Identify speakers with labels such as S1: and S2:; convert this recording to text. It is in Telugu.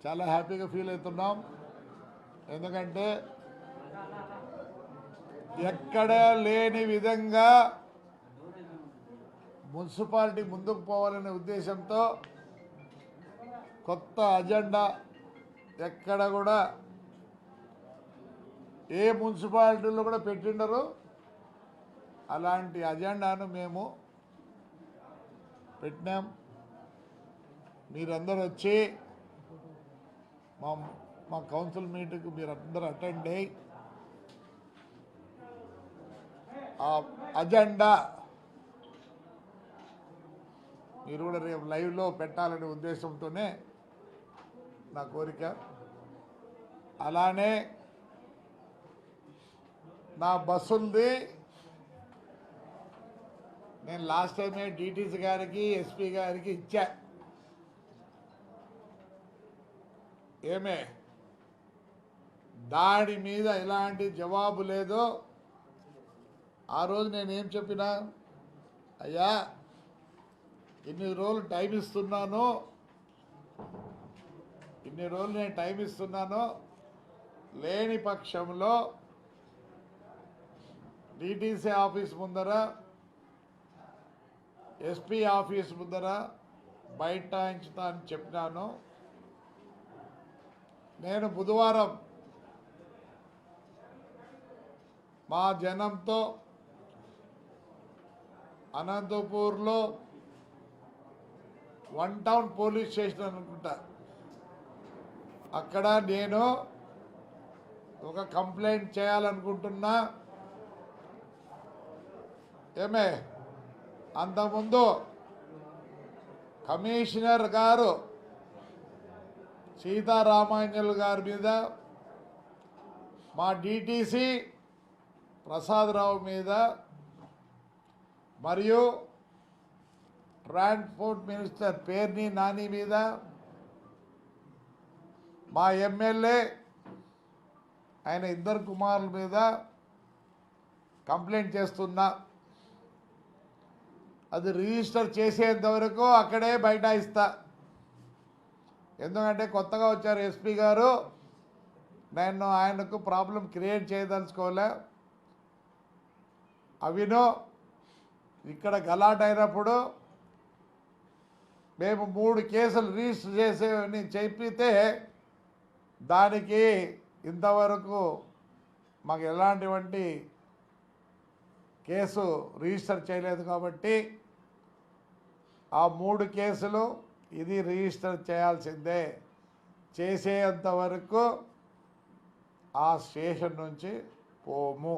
S1: చాలా హ్యాపీగా ఫీల్ అవుతున్నాం. ఎందుకంటే ఎక్కడ లేని విధంగా మున్సిపాలిటీ ముందుకు పోవాలనే ఉద్దేశంతో కొత్త అజెండా ఎక్కడ కూడా ఏ మున్సిపాలిటీలో కూడా పెట్టిండరు. అలాంటి అజెండాను మేము పెట్టినాం. మీరందరూ వచ్చి మా కౌన్సిల్ మీటింగ్కి మీరందరూ అటెండ్ అయ్యి ఆ అజెండా మీరు కూడా రేపు లైవ్లో పెట్టాలనే ఉద్దేశంతోనే నా కోరిక. అలానే నా బస్సులది నేను లాస్ట్ టైమే డిటీసీ గారికి ఎస్పీ గారికి ఇచ్చా. ఏమే దాడి మీద ఎలాంటి జవాబు లేదు. ఆ రోజు నేనేం చెప్పినా, అయ్యా ఇన్ని రోజులు టైం ఇస్తున్నాను, లేని పక్షంలో డిటీసీ ఆఫీస్ ముందర ఎస్పీ ఆఫీస్ ముందర బైఠాయించుతా అని చెప్పినాను. నేను బుధవారం మా జనంతో అనంతపూర్లో 1 టౌన్ పోలీస్ స్టేషన్ అనుకుంటా, అక్కడ నేను ఒక కంప్లైంట్ చేయాలనుకుంటున్నా. ఏమే అంతకుముందు కమిషనర్ గారు సీతారామాంజల్ గారి మీద, మా డిటీసీ ప్రసాదరావు మీద, మరియు ట్రాన్స్పోర్ట్ మినిస్టర్ పేర్ని నాని మీద, మా ఎమ్మెల్యే ఆయన 2 కుమారుల మీద కంప్లైంట్ చేస్తున్నా. అది రిజిస్టర్ చేసేంత వరకు అక్కడే బైఠాయిస్తా. ఎందుకంటే కొత్తగా వచ్చారు ఎస్పీ గారు, నేను ఆయనకు ప్రాబ్లం క్రియేట్ చేయదలుచుకోలే. అవినో ఇక్కడ గలాట్ అయినప్పుడు మేము 3 కేసులు రిజిస్టర్ చేసేవని చెప్పితే దానికి ఇంతవరకు మాకు ఎలాంటి కేసు రిజిస్టర్ చేయలేదు. కాబట్టి ఆ 3 కేసులు ఇది రిజిస్టర్ చేయాల్సిందే. చేసేంత వరకు ఆ స్టేషన్ నుంచి పోము.